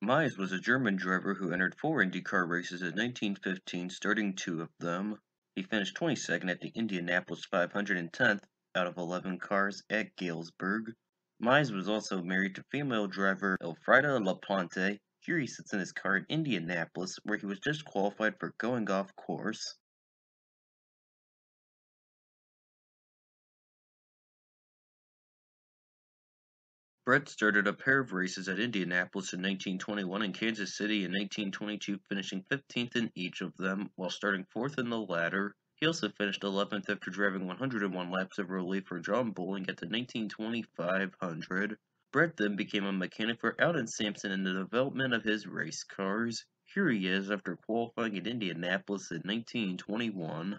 Mais was a German driver who entered 4 IndyCar races in 1915, starting 2 of them. He finished 22nd at the Indianapolis 500 and 10th out of 11 cars at Galesburg. Mais was also married to female driver Elfrida LaPlante. Here he sits in his car in Indianapolis, where he was disqualified for going off course. Brett started a pair of races at Indianapolis in 1921 and Kansas City in 1922, finishing 15th in each of them, while starting 4th in the latter. He also finished 11th after driving 101 laps of relief for John Bowling at the 1920 500. Brett then became a mechanic for Alden Sampson in the development of his race cars. Here he is after qualifying at Indianapolis in 1921.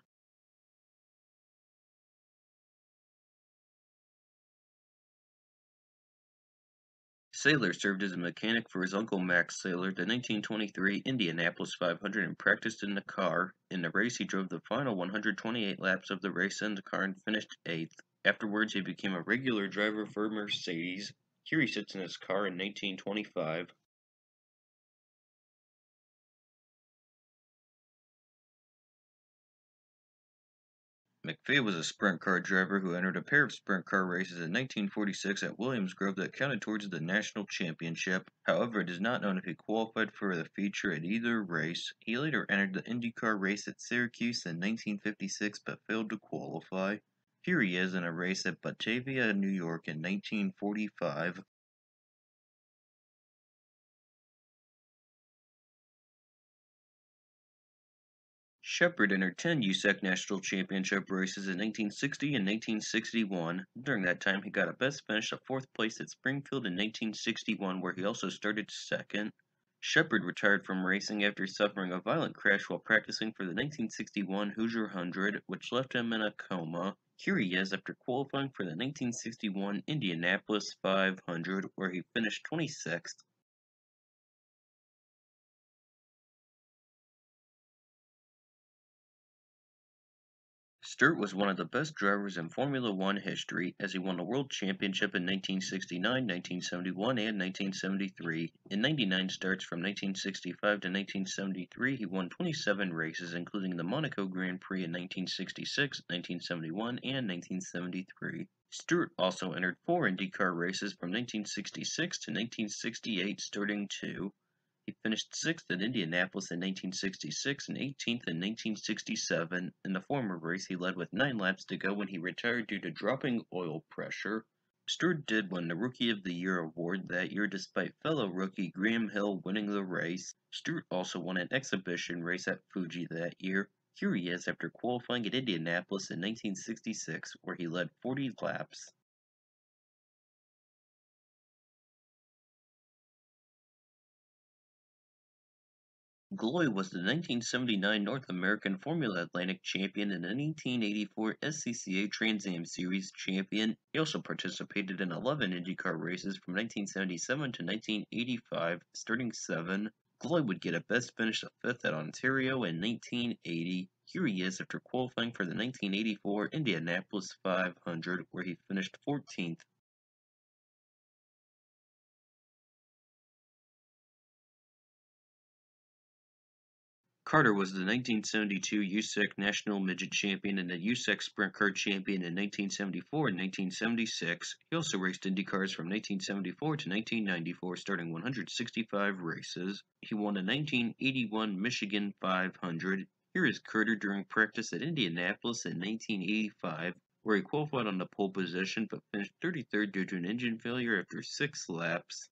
Sailer served as a mechanic for his uncle Max Sailer at the 1923 Indianapolis 500 and practiced in the car. In the race, he drove the final 128 laps of the race in the car and finished 8th. Afterwards, he became a regular driver for Mercedes. Here he sits in his car in 1925. McFee was a sprint car driver who entered a pair of sprint car races in 1946 at Williams Grove that counted towards the national championship. However, it is not known if he qualified for the feature at either race. He later entered the IndyCar race at Syracuse in 1956 but failed to qualify. Here he is in a race at Batavia, New York in 1945. Shepard entered 10 USAC National Championship races in 1960 and 1961. During that time, he got a best finish of 4th place at Springfield in 1961, where he also started 2nd. Shepard retired from racing after suffering a violent crash while practicing for the 1961 Hoosier 100, which left him in a coma. Here he is after qualifying for the 1961 Indianapolis 500, where he finished 26th. Stewart was one of the best drivers in Formula One history, as he won the World Championship in 1969, 1971, and 1973. In 99 starts from 1965 to 1973, he won 27 races, including the Monaco Grand Prix in 1966, 1971, and 1973. Stewart also entered 4 IndyCar races from 1966 to 1968, starting 2. He finished 6th at Indianapolis in 1966 and 18th in 1967. In the former race, he led with 9 laps to go when he retired due to dropping oil pressure. Stewart did win the Rookie of the Year award that year despite fellow rookie Graham Hill winning the race. Stewart also won an exhibition race at Fuji that year. Here he is after qualifying at Indianapolis in 1966, where he led 40 laps. Gloy was the 1979 North American Formula Atlantic champion and the 1984 SCCA Trans Am Series champion. He also participated in 11 IndyCar races from 1977 to 1985, starting 7. Gloy would get a best finish of 5th at Ontario in 1980. Here he is after qualifying for the 1984 Indianapolis 500, where he finished 14th. Carter was the 1972 USAC National Midget Champion and the USAC Sprint Car Champion in 1974 and 1976. He also raced IndyCars from 1974 to 1994, starting 165 races. He won the 1981 Michigan 500. Here is Carter during practice at Indianapolis in 1985, where he qualified on the pole position but finished 33rd due to an engine failure after 6 laps.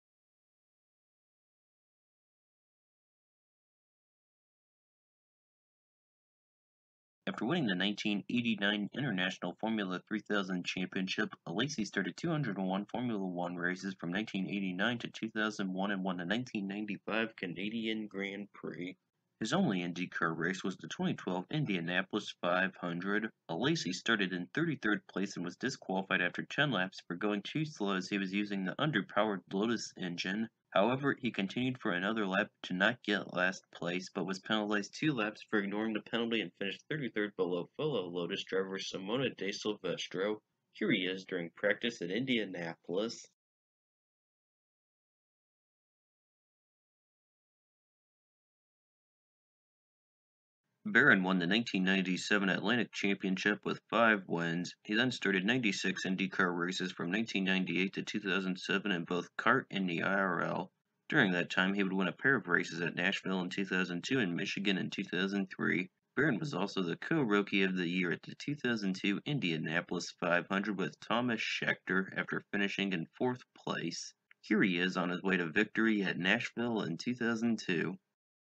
After winning the 1989 International Formula 3000 Championship, Alesi started 201 Formula One races from 1989 to 2001 and won the 1995 Canadian Grand Prix. His only IndyCar race was the 2012 Indianapolis 500. Alesi started in 33rd place and was disqualified after 10 laps for going too slow as he was using the underpowered Lotus engine. However, he continued for another lap to not get last place, but was penalized 2 laps for ignoring the penalty and finished 33rd below fellow Lotus driver Simona De Silvestro. Here he is during practice at Indianapolis. Barron won the 1997 Atlantic Championship with 5 wins. He then started 96 IndyCar races from 1998 to 2007 in both kart and the IRL. During that time, he would win a pair of races at Nashville in 2002 and Michigan in 2003. Barron was also the co-rookie of the year at the 2002 Indianapolis 500 with Thomas Scheckter after finishing in 4th place. Here he is on his way to victory at Nashville in 2002.